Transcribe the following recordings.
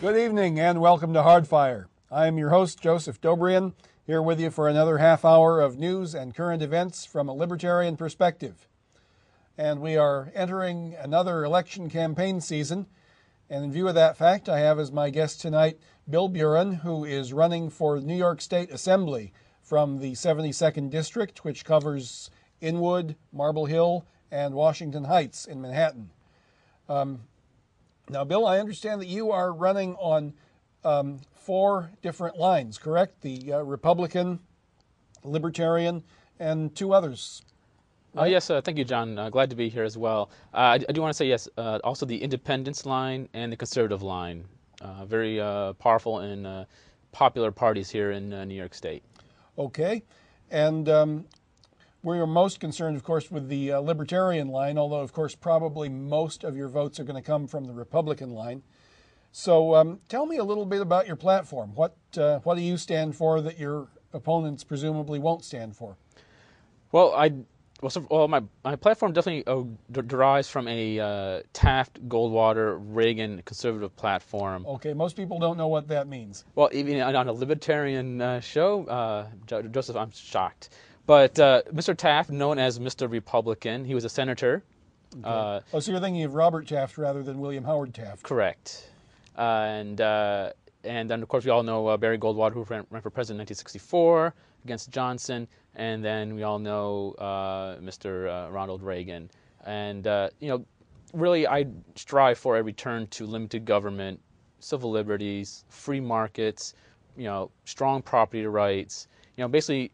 Good evening and welcome to Hardfire. I am your host, Joseph Dobrian, here with you for another half hour of news and current events from a libertarian perspective. And we are entering another election campaign season. And in view of that fact, I have as my guest tonight Bill Buran, who is running for New York State Assembly from the 72nd District, which covers Inwood, Marble Hill, and Washington Heights in Manhattan. Now, Bill, I understand that you are running on 4 different lines, correct? The Republican, Libertarian, and 2 others. Right? Yes, thank you, John. Glad to be here as well. I do want to say, yes, also the Independence line and the Conservative line. Very powerful and popular parties here in New York State. Okay. And we're most concerned, of course, with the Libertarian line, although, of course, probably most of your votes are going to come from the Republican line. So tell me a little bit about your platform. What do you stand for that your opponents presumably won't stand for? Well, my platform definitely derives from a Taft, Goldwater, Reagan conservative platform. Okay, most people don't know what that means. Well, even on a libertarian show, Joseph, I'm shocked. But Mr. Taft, known as Mr. Republican, he was a senator. Okay. So you're thinking of Robert Taft rather than William Howard Taft. Correct. And then, of course, we all know Barry Goldwater, who ran for president in 1964 against Johnson. And then we all know Mr. Ronald Reagan. And, really I strive for a return to limited government, civil liberties, free markets, strong property rights, basically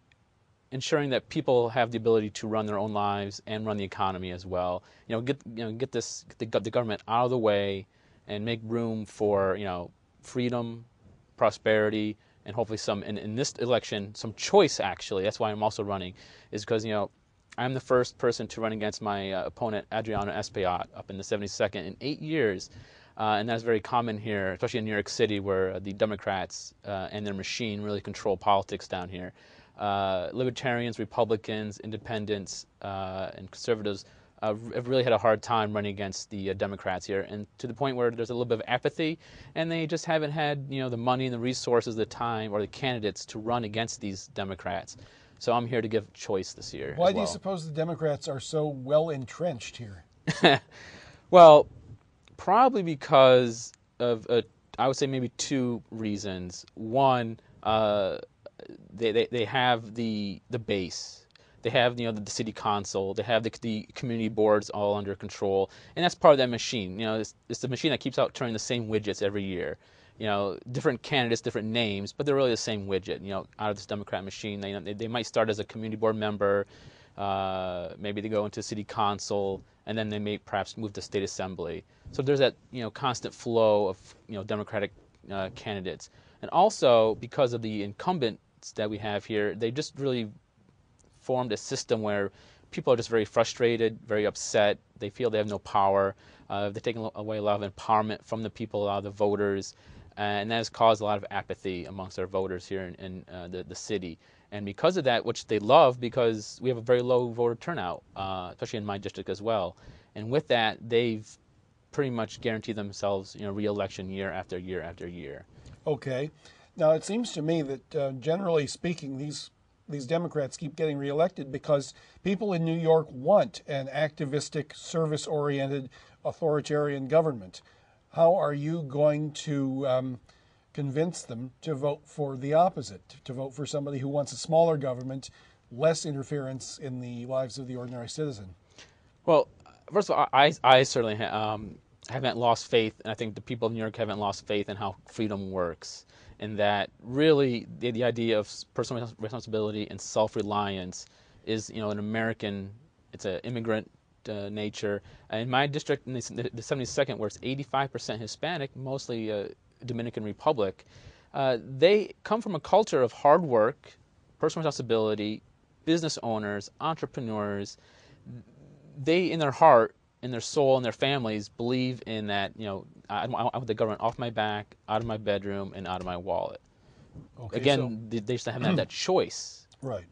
ensuring that people have the ability to run their own lives and run the economy as well. Get the government out of the way and make room for freedom, prosperity, and hopefully in this election some choice. Actually, that's why I'm also running, is because I'm the first person to run against my opponent Adriano Espaillat up in the 72nd in 8 years. And that's very common here, especially in New York City, where the Democrats and their machine really control politics down here. Libertarians, Republicans, Independents, and Conservatives have really had a hard time running against the Democrats here, and to the point where there's a little bit of apathy, and they just haven't had the money and the resources, the time, or the candidates to run against these Democrats. So I'm here to give choice this year. Why do you suppose the Democrats are so well entrenched here? Well, probably because of I would say maybe 2 reasons. One, they have the base. They have the city council. They have the community boards all under control, and that's part of that machine. It's the machine that keeps out turning the same widgets every year. Different candidates, different names, but they're really the same widget. Out of this Democrat machine, they might start as a community board member. Maybe they go into city council, and then they may perhaps move to state assembly. So there's that constant flow of Democratic candidates, and also because of the incumbents that we have here, they just really formed a system where people are just very frustrated, very upset. They feel they have no power. They're taking away a lot of empowerment from the people, a lot of the voters, and that has caused a lot of apathy amongst our voters here in the city. And because of that, which they love, because we have a very low voter turnout, especially in my district as well. And with that, they've pretty much guaranteed themselves, re-election year after year after year. Okay. Now, it seems to me that generally speaking, these Democrats keep getting reelected because people in New York want an activistic, service-oriented, authoritarian government. How are you going to convince them to vote for the opposite, to vote for somebody who wants a smaller government, less interference in the lives of the ordinary citizen? Well, first of all, I certainly haven't lost faith, and I think the people of New York haven't lost faith in how freedom works. And that really the idea of personal responsibility and self-reliance is, an American, it's an immigrant nature. In my district, in the 72nd, where it's 85% Hispanic, mostly Dominican Republic, they come from a culture of hard work, personal responsibility, business owners, entrepreneurs. They, in their heart, in their soul, and their families, believe in that, I want the government off my back, out of my bedroom, and out of my wallet. Okay, again, they just haven't had that choice. Right.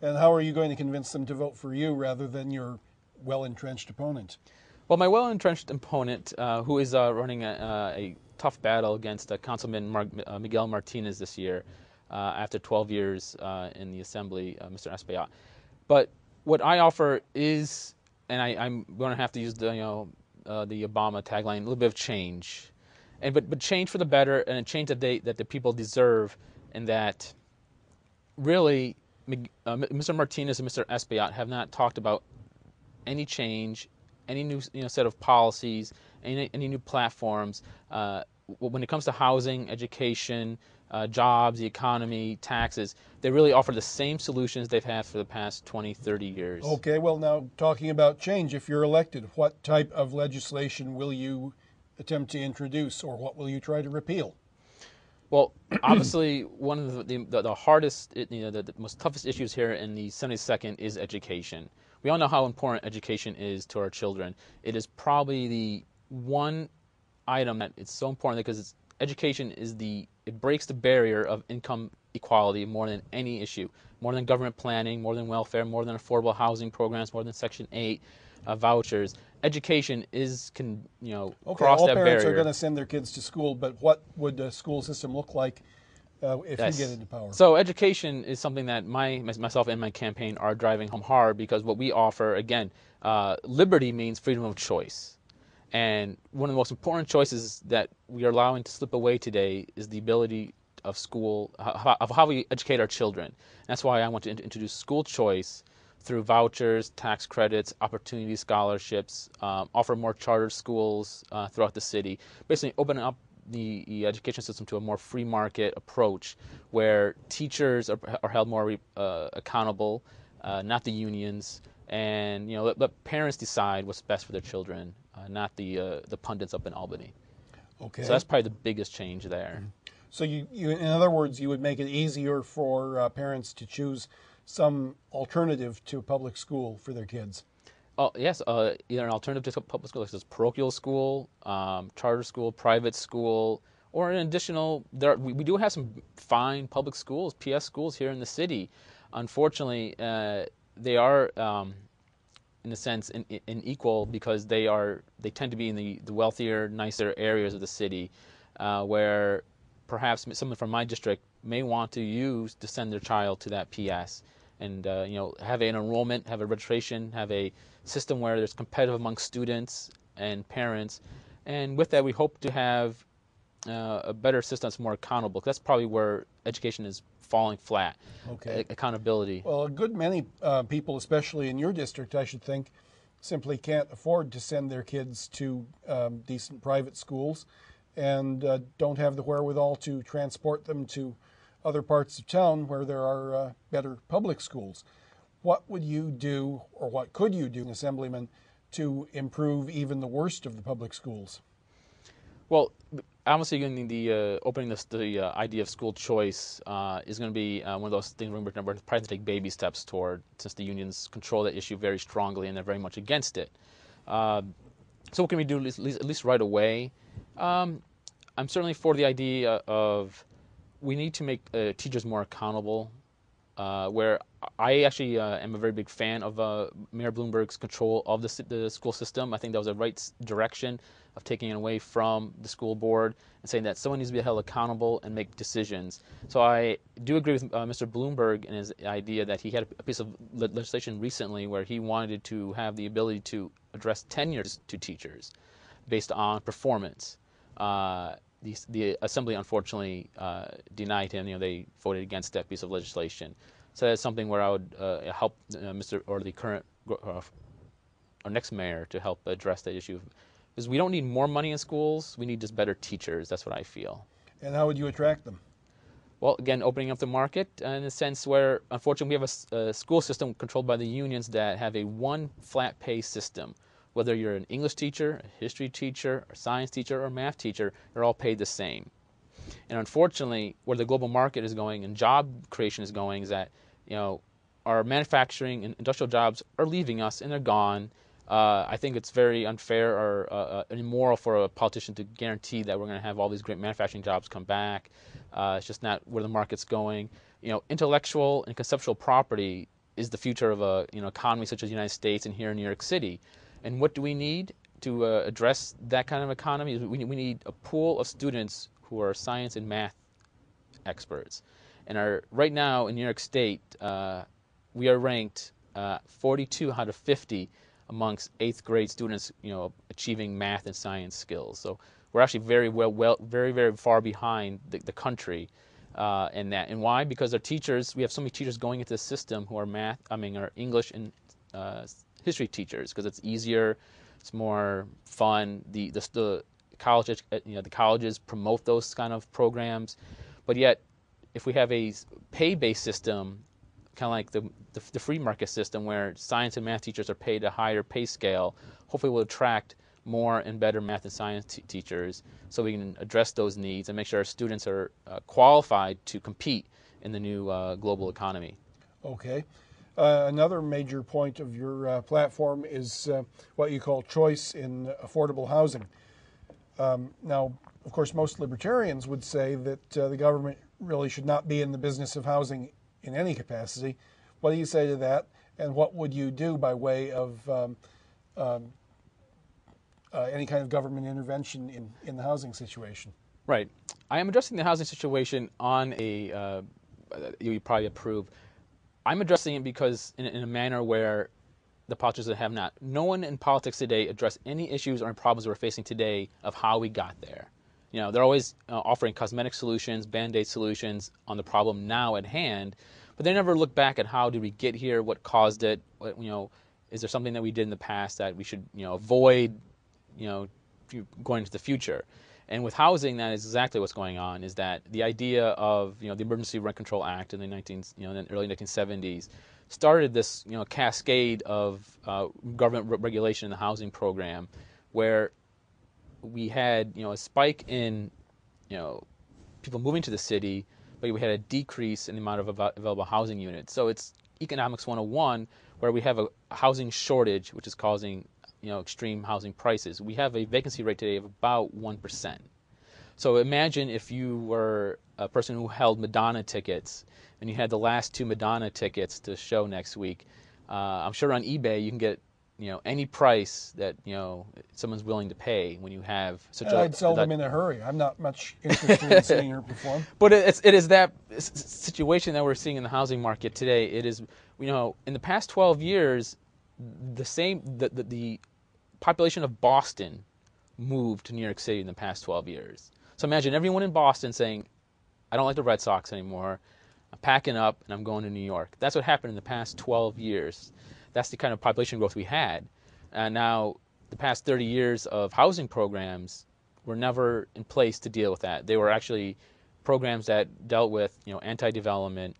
And how are you going to convince them to vote for you rather than your well-entrenched opponent? Well, my well-entrenched opponent, who is running a tough battle against Councilman Miguel Martinez this year after 12 years in the Assembly, Mr. Espaillat. But what I offer is, and I'm going to have to use the Obama tagline, a little bit of change, but change for the better, and a change that the people deserve, and that really Mr. Martinez and Mr. Espaillat have not talked about any change, any new set of policies, any new platforms. When it comes to housing, education, jobs, the economy, taxes, they really offer the same solutions they've had for the past 20, 30 years. Okay, well, now talking about change, if you're elected, what type of legislation will you attempt to introduce, or what will you try to repeal? Well, obviously, one of the hardest, the most toughest issues here in the 72nd is education. We all know how important education is to our children. It is probably the one item that it's so important because education is it breaks the barrier of income equality more than any issue, more than government planning, more than welfare, more than affordable housing programs, more than Section 8 vouchers. Education can cross that barrier. All parents are going to send their kids to school, but what would the school system look like if you get into power? So education is something that myself and my campaign are driving home hard, because what we offer, again, liberty means freedom of choice. And one of the most important choices that we are allowing to slip away today is the ability of school, of how we educate our children. And that's why I want to introduce school choice through vouchers, tax credits, opportunity scholarships, offer more charter schools throughout the city, basically opening up the education system to a more free market approach where teachers are held more accountable, not the unions, and let parents decide what's best for their children, not the pundits up in Albany. Okay. So that's probably the biggest change there. So you in other words, you would make it easier for parents to choose some alternative to public school for their kids. Oh yes, either an alternative to public school, such as parochial school, charter school, private school, or an additional. We do have some fine public schools, PS schools here in the city. Unfortunately, they are, in a sense, unequal because they tend to be in the wealthier, nicer areas of the city, where perhaps someone from my district may want to send their child to that PS. And have an enrollment, have a registration, have a system where there's competitive among students and parents, and with that we hope to have a better system that's more accountable. That's probably where education is falling flat. Okay. Accountability. Well, a good many people, especially in your district, I should think, simply can't afford to send their kids to decent private schools, and don't have the wherewithal to transport them to other parts of town where there are better public schools. What would you do, or what could you do, Assemblyman, to improve even the worst of the public schools? Well, obviously, opening the idea of school choice is going to be one of those things we're probably to take baby steps toward, since the unions control that issue very strongly and they're very much against it. So what can we do at least right away? I'm certainly for the idea of we need to make teachers more accountable, where I actually am a very big fan of Mayor Bloomberg's control of the school system. I think that was a right direction of taking it away from the school board and saying that someone needs to be held accountable and make decisions. So I do agree with Mr. Bloomberg and his idea that he had a piece of legislation recently where he wanted to have the ability to address tenures to teachers based on performance. The Assembly, unfortunately, denied him. They voted against that piece of legislation. So that's something where I would help the current or next mayor to help address that issue. Because we don't need more money in schools. We need just better teachers. That's what I feel. And how would you attract them? Well, again, opening up the market in a sense where, unfortunately, we have a school system controlled by the unions that have a one flat pay system. Whether you're an English teacher, a history teacher, a science teacher, or a math teacher, you're all paid the same. And unfortunately, where the global market is going and job creation is going is that, our manufacturing and industrial jobs are leaving us and they're gone. I think it's very unfair or immoral for a politician to guarantee that we're going to have all these great manufacturing jobs come back. It's just not where the market's going. Intellectual and conceptual property is the future of a economy such as the United States and here in New York City. And what do we need? to address that kind of economy is we need a pool of students who are science and math experts. And right now in New York State, we are ranked 42 out of 50 amongst 8th grade students, achieving math and science skills. So we're actually very far behind the country in that. And why? Because our teachers, we have so many teachers going into the system who are are English and history teachers, because it's easier, it's more fun. The college, the colleges promote those kind of programs, but yet if we have a pay-based system, kind of like the free market system, where science and math teachers are paid a higher pay scale, hopefully we'll attract more and better math and science teachers, so we can address those needs and make sure our students are qualified to compete in the new global economy. Okay. Another major point of your platform is what you call choice in affordable housing. Now, of course, most libertarians would say that the government really should not be in the business of housing in any capacity. What do you say to that? And what would you do by way of any kind of government intervention in the housing situation? Right. I am addressing the housing situation on you probably approve. I'm addressing it because in a manner where the politicians have not. No one in politics today address any issues or problems we're facing today of how we got there. They're always offering cosmetic solutions, band-aid solutions on the problem now at hand, but they never look back at how did we get here, what caused it, is there something that we did in the past that we should avoid going into the future. And with housing, that is exactly what's going on, is that the idea of the Emergency Rent Control Act in the early 1970s started this cascade of government regulation in the housing program, where we had a spike in people moving to the city, but we had a decrease in the amount of available housing units. So it's economics 101, where we have a housing shortage, which is causing extreme housing prices. We have a vacancy rate today of about 1%. So imagine if you were a person who held Madonna tickets and you had the last 2 Madonna tickets to show next week. I'm sure on eBay you can get any price that someone's willing to pay when you have such I'd sell them in a hurry. I'm not much interested in seeing her perform. But it is that situation that we're seeing in the housing market today. It is in the past 12 years, the population of Boston moved to New York City in the past 12 years. So imagine everyone in Boston saying, I don't like the Red Sox anymore. I'm packing up and I'm going to New York. That's what happened in the past 12 years. That's the kind of population growth we had. And now the past 30 years of housing programs were never in place to deal with that. They were actually programs that dealt with anti-development,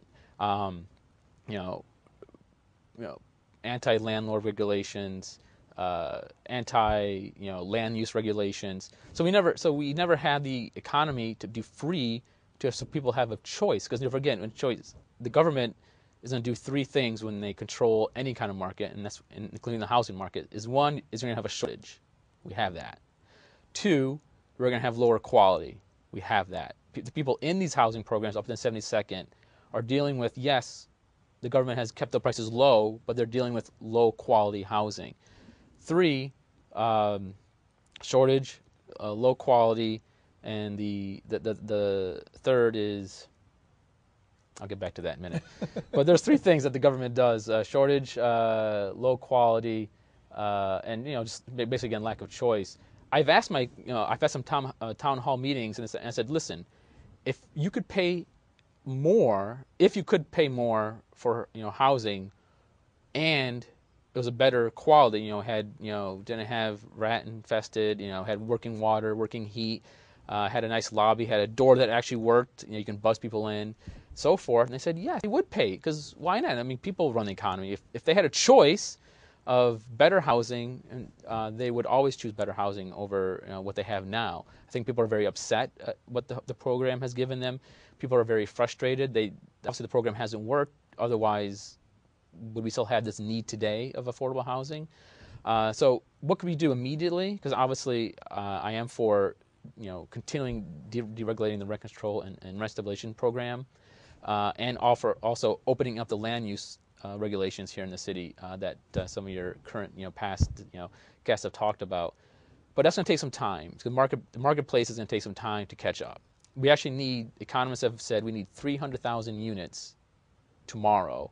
anti-landlord regulations, anti-land use regulations. So we never had the economy to be free, so people have a choice. Because never again, when choice, the government is going to do 3 things when they control any kind of market, and that's including the housing market. One is we're going to have a shortage. We have that. 2, we're going to have lower quality. We have that. The people in these housing programs up to the 72nd are dealing with, yes, the government has kept the prices low, but they're dealing with low quality housing. 3, shortage, low quality, and the third is, I'll get back to that in a minute. But there's 3 things that the government does: shortage, low quality, and just basically again lack of choice. I've asked I've had some town hall meetings, and I said, listen, if you could pay more for housing, and it was a better quality, didn't have rat infested, had working water, working heat, had a nice lobby, had a door that actually worked, you can buzz people in, so forth. And they said, yeah, they would pay, because why not? I mean, people run the economy. If they had a choice of better housing, they would always choose better housing over what they have now. I think people are very upset at what the program has given them. People are very frustrated. Obviously the program hasn't worked. Otherwise, would we still have this need today of affordable housing? So what could we do immediately? Because obviously I am for continuing deregulating the rent control and rent stabilization program, and also opening up the land use regulations here in the city that some of your current past guests have talked about. But that's going to take some time. The marketplace is going to take some time to catch up. We actually need, economists have said, we need 300,000 units tomorrow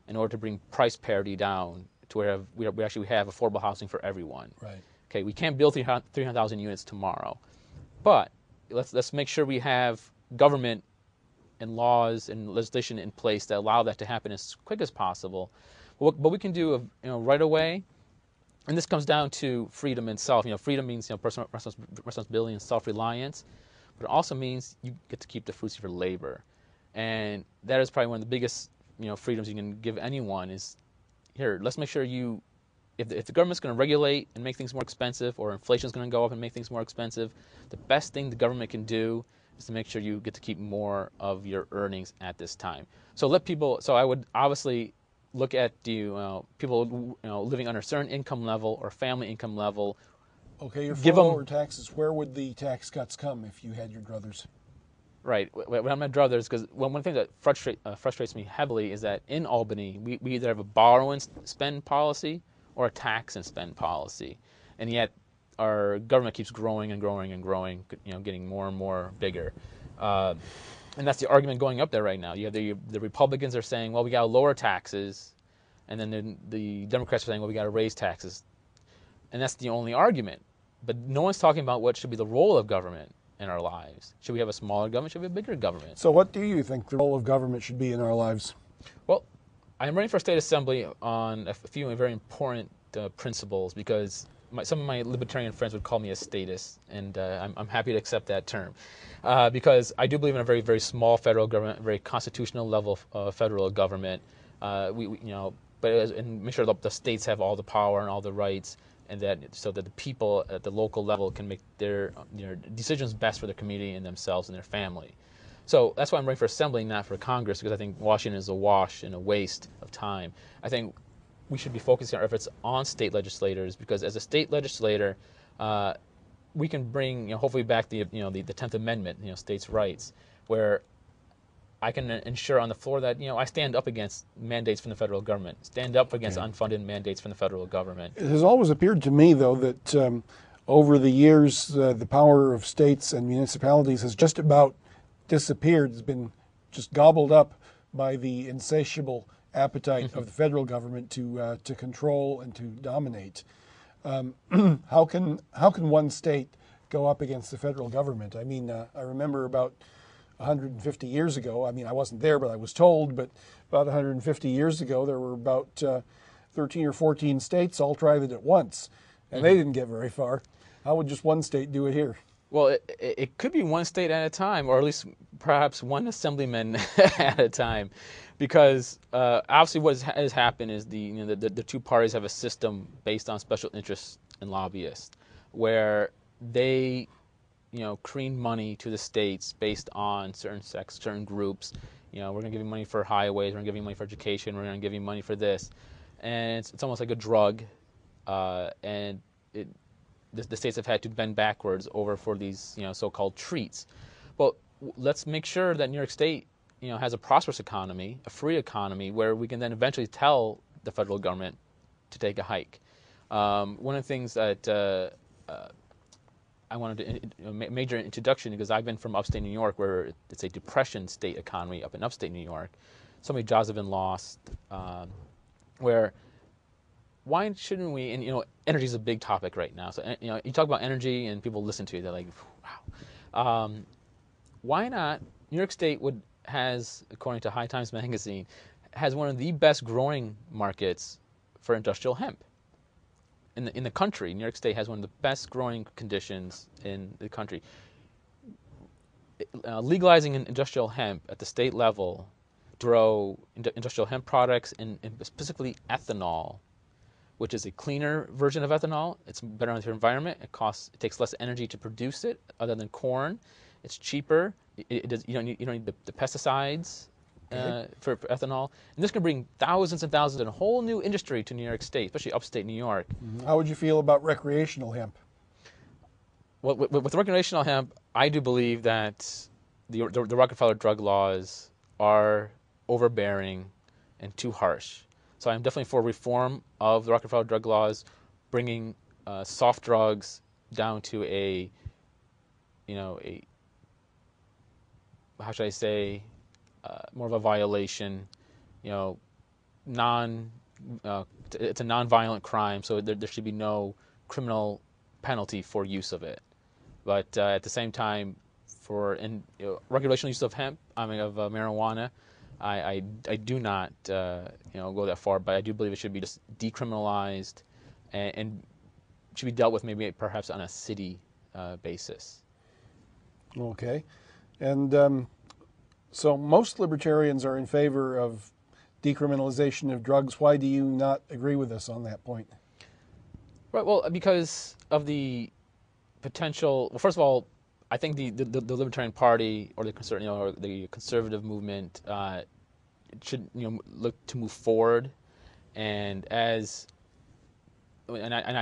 in order to bring price parity down to where we actually have affordable housing for everyone. Right. Okay, we can't build 300,000 units tomorrow, but let's make sure we have government and laws and legislation in place that allow that to happen as quick as possible. What we can do, right away, and this comes down to freedom itself. Freedom means personal responsibility and self-reliance, but it also means you get to keep the fruits of your labor, and that is probably one of the biggest freedoms you can give anyone. Is here. Let's make sure if the government's going to regulate and make things more expensive, or inflation's going to go up and make things more expensive, the best thing the government can do is to make sure you get to keep more of your earnings at this time. So I would obviously look at people living under a certain income level or family income level. Okay, your lower taxes. Where would the tax cuts come if you had your druthers? Right. When I'm at druthers, because one thing that frustrates me heavily is that in Albany we either have a borrow and spend policy or a tax and spend policy, and yet our government keeps growing and growing and growing, getting more and more bigger. And that's the argument going up there right now. You have the Republicans are saying, well, we got to lower taxes, and then the Democrats are saying, well, we got to raise taxes, and that's the only argument. But no one's talking about what should be the role of government in our lives. Should we have a smaller government? Should we have a bigger government? So what do you think the role of government should be in our lives? Well, I'm running for state assembly on a few very important principles, because some of my libertarian friends would call me a statist, and I'm happy to accept that term, because I do believe in a very, very small federal government, a very constitutional level of federal government. And make sure that the states have all the power and all the rights, and so that the people at the local level can make their decisions best for their community and themselves and their family. So that's why I'm running for assembly, not for Congress, because I think Washington is a wash and a waste of time. I think we should be focusing our efforts on state legislators, because as a state legislator, we can bring, hopefully back the 10th Amendment, states' rights, where I can ensure on the floor that I stand up against mandates from the federal government, stand up against unfunded mandates from the federal government. It has always appeared to me, though, that over the years, the power of states and municipalities has just about disappeared. It's been just gobbled up by the insatiable appetite of the federal government to control and to dominate. How can one state go up against the federal government? I mean, I remember about 150 years ago, I mean, I wasn't there, but I was told, but about 150 years ago, there were about 13 or 14 states all tried it at once, and they didn't get very far. How would just one state do it here? Well, it could be one state at a time, or at least perhaps one assemblyman at a time, because obviously what has happened is the two parties have a system based on special interests and lobbyists, where they cream money to the states based on certain sects, certain groups. We're going to give you money for highways, we're going to give you money for education, we're going to give you money for this, and it's almost like a drug, and the states have had to bend backwards over for these so-called treats. Well, let's make sure that New York State has a prosperous economy, a free economy, where we can then eventually tell the federal government to take a hike. One of the things that I wanted to major introduction, because I've been from upstate New York, where it's a depression state economy up in upstate New York. So many jobs have been lost. Where why shouldn't we? And energy is a big topic right now. So you talk about energy, and people listen to you. They're like, wow. Why not? New York State has, according to High Times magazine, has one of the best growing markets for industrial hemp in the country. New York State has one of the best growing conditions in the country. Legalizing industrial hemp at the state level to grow industrial hemp products and specifically ethanol, which is a cleaner version of ethanol. It's better on the environment. It takes less energy to produce it, other than corn. It's cheaper. You don't need the pesticides for ethanol. And this can bring thousands and thousands and a whole new industry to New York State, especially upstate New York. How would you feel about recreational hemp? Well, with recreational hemp, I do believe that the Rockefeller drug laws are overbearing and too harsh. So I'm definitely for reform of the Rockefeller drug laws, bringing soft drugs down to a, how should I say, more of a violation, you know, it's a non-violent crime, so there should be no criminal penalty for use of it. But at the same time, for recreational use of marijuana, I do not go that far, but I do believe it should be just decriminalized and should be dealt with maybe perhaps on a city basis. Okay. And so most libertarians are in favor of decriminalization of drugs. Why do you not agree with us on that point? Right. Well, because of the potential. Well, first of all, I think the Libertarian Party or the conservative movement should look to move forward, and I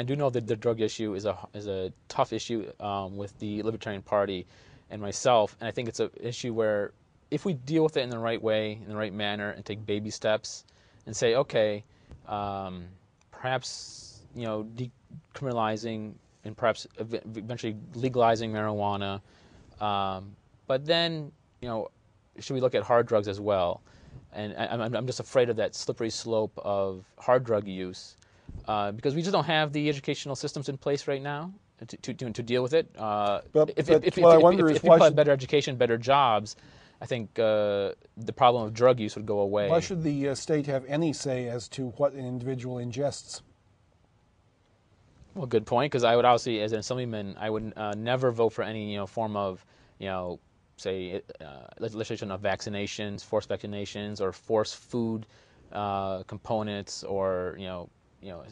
do know that the drug issue is a tough issue with the Libertarian Party and myself, and I think it's an issue where if we deal with it in the right way, in the right manner, and take baby steps, and say, okay, perhaps decriminalizing and perhaps eventually legalizing marijuana, but then should we look at hard drugs as well? And I'm just afraid of that slippery slope of hard drug use because we just don't have the educational systems in place right now to deal with it. If people had better education, better jobs, I think the problem of drug use would go away. Why should the state have any say as to what an individual ingests? Well, good point, because I would obviously, as an assemblyman, I would never vote for any form of, say, legislation of vaccinations, forced vaccinations, or forced food components, or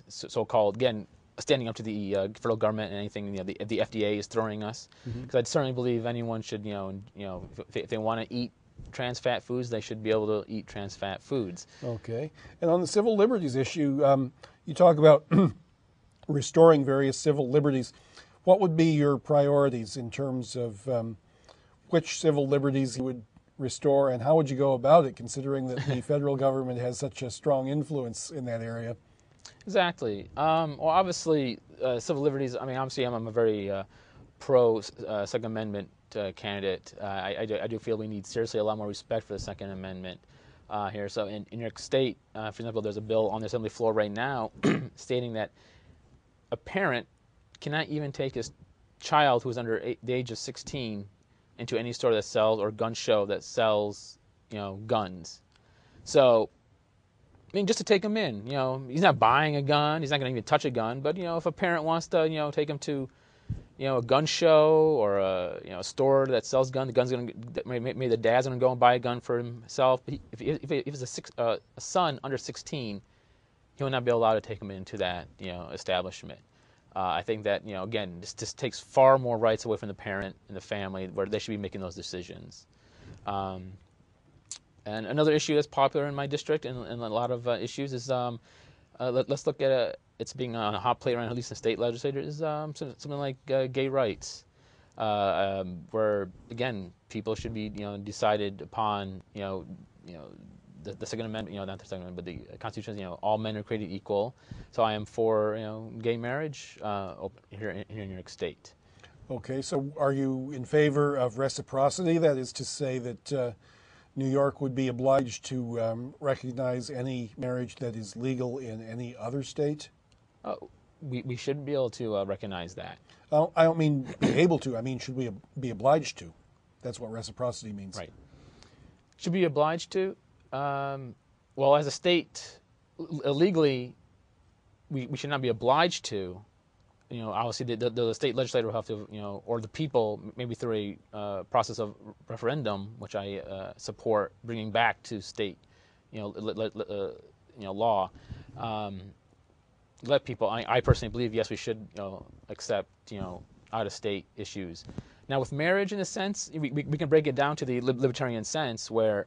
so-called, again, standing up to the federal government and anything the FDA is throwing us. Because I certainly believe anyone should, if they want to eat trans fat foods, they should be able to eat trans fat foods. Okay. And on the civil liberties issue, you talk about restoring various civil liberties. What would be your priorities in terms of which civil liberties you would restore, and how would you go about it, considering that the federal government has such a strong influence in that area? Exactly. Well, obviously, civil liberties, obviously I'm a very pro Second Amendment candidate. I do feel we need seriously a lot more respect for the Second Amendment here. So in New York State, for example, there's a bill on the Assembly floor right now stating that a parent cannot even take his child who is under the age of 16 into any store that sells, or gun show that sells, guns. So, just to take him in, he's not buying a gun, he's not going to even touch a gun, but, if a parent wants to, take him to, a gun show or a store that sells guns, the gun's going to, maybe the dad's going to go and buy a gun for himself. But if it's a son under 16, he will not be allowed to take him into that, establishment. I think that, again, this just takes far more rights away from the parent and the family, where they should be making those decisions. And another issue that's popular in my district and a lot of issues is, let's look at it's being on a hot plate around at least the state legislature, is something like gay rights, where, again, people should be, decided upon, the Second Amendment, not the Second Amendment, but the Constitution, all men are created equal. So I am for, gay marriage here in New York State. Okay, so are you in favor of reciprocity? That is to say that New York would be obliged to recognize any marriage that is legal in any other state? We should be able to recognize that. I don't mean be able to. I mean, should we be obliged to? That's what reciprocity means. Right. Should be obliged to? Well, as a state, legally, we should not be obliged to. Obviously, the state legislature will have to, or the people, maybe through a process of referendum, which I support, bringing back to state, law. Let people. I personally believe, yes, we should, accept, out-of-state issues. Now, with marriage, in a sense, we can break it down to the libertarian sense, where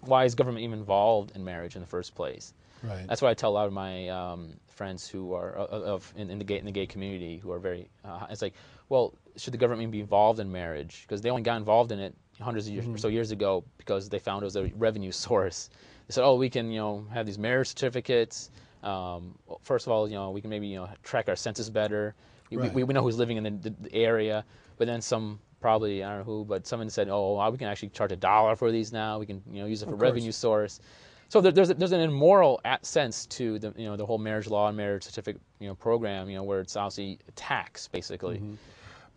why is government even involved in marriage in the first place? Right. That's what I tell a lot of my friends who are in the gay community, who are very. It's like, well, should the government be involved in marriage? Because they only got involved in it hundreds of years or so years ago because they found it was a revenue source. They said, oh, we can have these marriage certificates. First of all, we can maybe track our census better. Right. We know who's living in the area, but then some probably, I don't know who, but someone said, oh, well, we can actually charge $1 for these now. We can use it for revenue source. So there's an immoral sense to the whole marriage law and marriage certificate program where it's obviously a tax basically. Mm-hmm.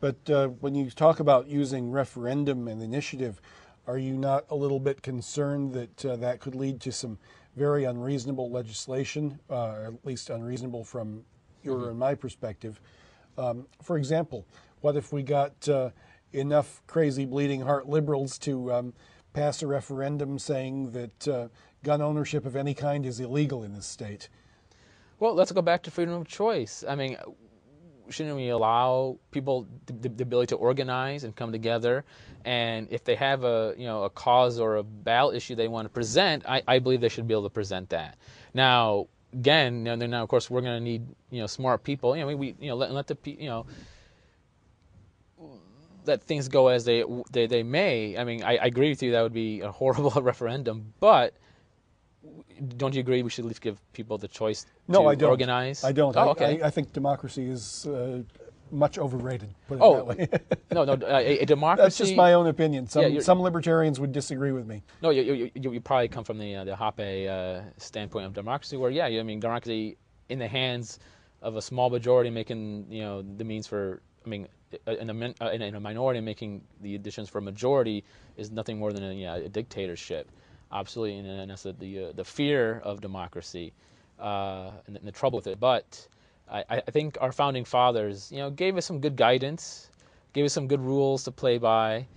But when you talk about using referendum and initiative, are you not a little bit concerned that that could lead to some very unreasonable legislation, or at least unreasonable from your and my perspective? For example, what if we got enough crazy bleeding heart liberals to pass a referendum saying that gun ownership of any kind is illegal in this state? Well, let's go back to freedom of choice. I mean, shouldn't we allow people the ability to organize and come together? And if they have a cause or a ballot issue they want to present, I believe they should be able to present that. Now, again, now of course we're going to need smart people. Let the let things go as they may. I mean, I agree with you that would be a horrible referendum, but don't you agree we should at least give people the choice to organize? I don't. Oh, okay. I think democracy is much overrated, put it that way. No, a democracy... That's just my own opinion. Some libertarians would disagree with me. No, you probably come from the Hoppe standpoint of democracy, where, democracy in the hands of a small majority making, the means for... in a minority making the additions for a majority is nothing more than a dictatorship. Absolutely, and that's the fear of democracy and the trouble with it. But I think our founding fathers, gave us some good guidance, gave us some good rules to play by.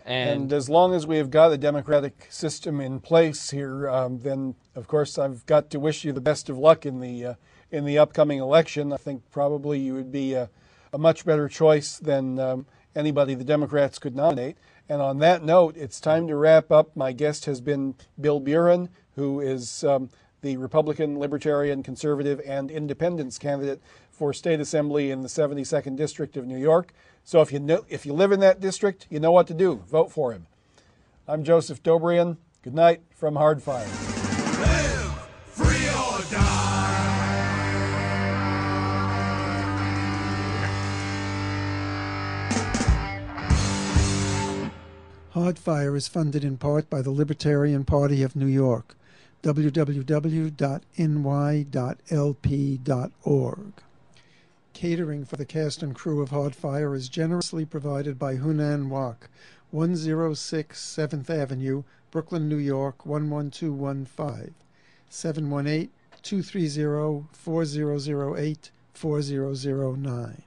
And as long as we have got a democratic system in place here, then of course I've got to wish you the best of luck in the upcoming election. I think probably you would be a much better choice than anybody the Democrats could nominate. And on that note, it's time to wrap up. My guest has been Bill Buran, who is the Republican, Libertarian, Conservative, and Independence candidate for State Assembly in the 72nd District of New York. So if you live in that district, you know what to do. Vote for him. I'm Joseph Dobrian. Good night from Hardfire. Live free or die. Hardfire is funded in part by the Libertarian Party of New York. www.ny.lp.org. Catering for the cast and crew of Hardfire is generously provided by Hunan Wak, 106 7th Avenue, Brooklyn, New York, 11215, 718-230-4008-4009.